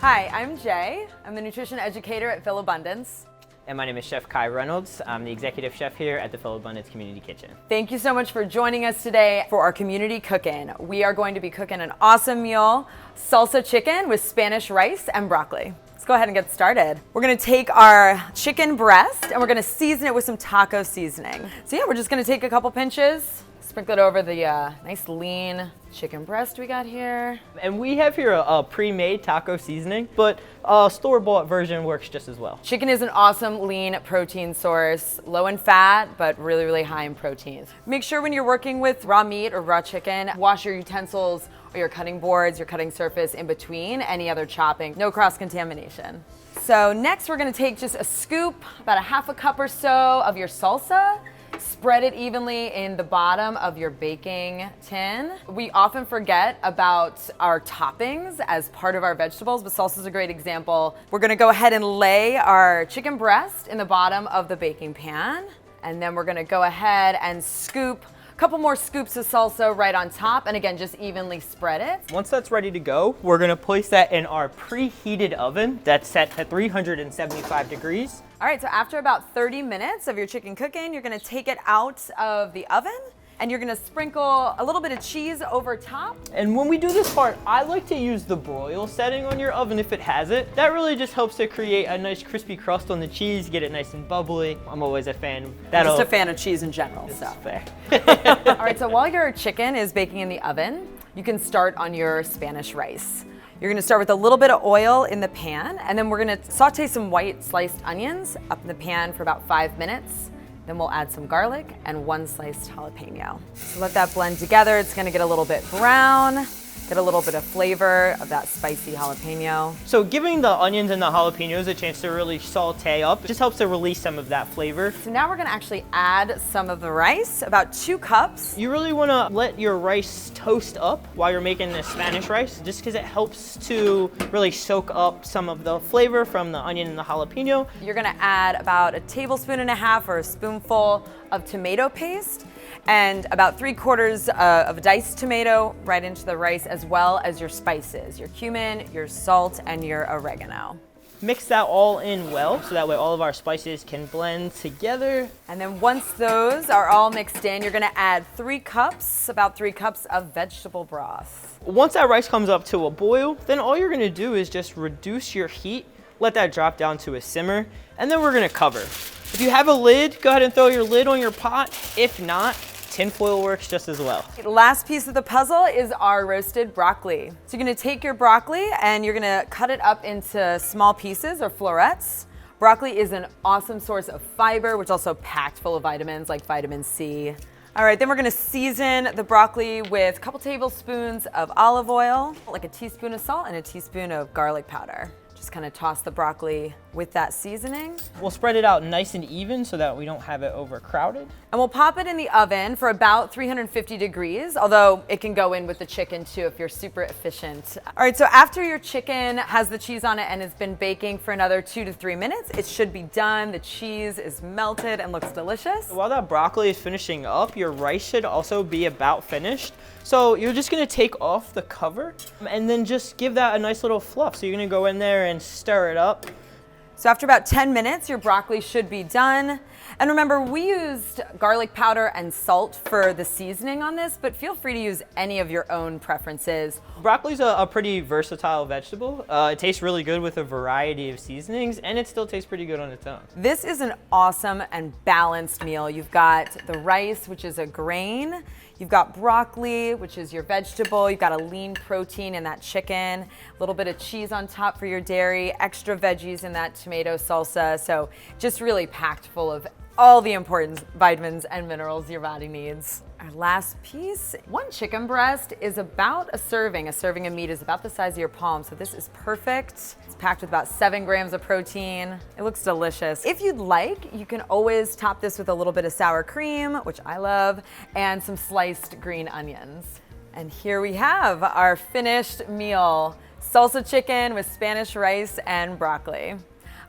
Hi, I'm Jay. I'm the Nutrition Educator at Phil Abundance. And my name is Chef Kai Reynolds. I'm the executive chef here at the Phil Abundance Community Kitchen. Thank you so much for joining us today for our community cooking. We are going to be cooking an awesome meal, salsa chicken with Spanish rice and broccoli. Let's go ahead and get started. We're gonna take our chicken breast and we're gonna season it with some taco seasoning. So yeah, we're just gonna take a couple pinches, sprinkle it over the nice lean chicken breast we got here. And we have here a pre-made taco seasoning, but a store-bought version works just as well. Chicken is an awesome lean protein source, low in fat, but really, really high in proteins. Make sure when you're working with raw meat or raw chicken, wash your utensils or your cutting boards, your cutting surface in between any other chopping, no cross-contamination. So next we're gonna take just a scoop, about a half a cup or so of your salsa. Spread it evenly in the bottom of your baking tin. We often forget about our toppings as part of our vegetables, but salsa is a great example. We're gonna go ahead and lay our chicken breast in the bottom of the baking pan, and then we're gonna go ahead and scoop a couple more scoops of salsa right on top, and again, just evenly spread it. Once that's ready to go, we're gonna place that in our preheated oven that's set to 375 degrees. All right, so after about 30 minutes of your chicken cooking, you're gonna take it out of the oven and you're gonna sprinkle a little bit of cheese over top. And when we do this part, I like to use the broil setting on your oven if it has it. That really just helps to create a nice crispy crust on the cheese, get it nice and bubbly. I'm always a fan. I'm just a fan of cheese in general, so. Fair. All right, so while your chicken is baking in the oven, you can start on your Spanish rice. You're gonna start with a little bit of oil in the pan, and then we're gonna saute some white sliced onions up in the pan for about 5 minutes. Then we'll add some garlic and 1 sliced jalapeno. So let that blend together. It's gonna get a little bit brown, get a little bit of flavor of that spicy jalapeno. So giving the onions and the jalapenos a chance to really saute up just helps to release some of that flavor. So now we're gonna actually add some of the rice, about 2 cups. You really wanna let your rice toast up while you're making the Spanish rice, just because it helps to really soak up some of the flavor from the onion and the jalapeno. You're gonna add about 1.5 tablespoons or a spoonful of tomato paste, and about 3/4 of a diced tomato right into the rice, as well as your spices, your cumin, your salt, and your oregano. Mix that all in well, so that way all of our spices can blend together. And then once those are all mixed in, you're gonna add about 3 cups of vegetable broth. Once that rice comes up to a boil, then all you're gonna do is just reduce your heat, let that drop down to a simmer, and then we're gonna cover. If you have a lid, go ahead and throw your lid on your pot. If not, tin foil works just as well. The last piece of the puzzle is our roasted broccoli. So you're gonna take your broccoli and you're gonna cut it up into small pieces or florets. Broccoli is an awesome source of fiber, which is also packed full of vitamins like vitamin C. All right, then we're gonna season the broccoli with a couple tablespoons of olive oil, like a teaspoon of salt and a teaspoon of garlic powder. Just kind of toss the broccoli with that seasoning. We'll spread it out nice and even so that we don't have it overcrowded. And we'll pop it in the oven for about 350 degrees, although it can go in with the chicken too if you're super efficient. All right, so after your chicken has the cheese on it and it's been baking for another 2 to 3 minutes, it should be done. The cheese is melted and looks delicious. While that broccoli is finishing up, your rice should also be about finished. So you're just gonna take off the cover and then just give that a nice little fluff. So you're gonna go in there and stir it up. So after about 10 minutes, your broccoli should be done. And remember, we used garlic powder and salt for the seasoning on this, but feel free to use any of your own preferences. Broccoli's a pretty versatile vegetable. It tastes really good with a variety of seasonings, and it still tastes pretty good on its own. This is an awesome and balanced meal. You've got the rice, which is a grain. You've got broccoli, which is your vegetable. You've got a lean protein in that chicken, a little bit of cheese on top for your dairy, extra veggies in that tomato salsa. So just really packed full of all the important vitamins and minerals your body needs. Our last piece, 1 chicken breast is about a serving. A serving of meat is about the size of your palm, so this is perfect. It's packed with about 7 grams of protein. It looks delicious. If you'd like, you can always top this with a little bit of sour cream, which I love, and some sliced green onions. And here we have our finished meal, salsa chicken with Spanish rice and broccoli.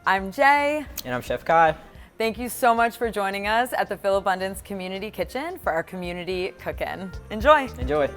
I'm Jay. And I'm Chef Kai. Thank you so much for joining us at the Phil Abundance Community Kitchen for our community cooking. Enjoy. Enjoy.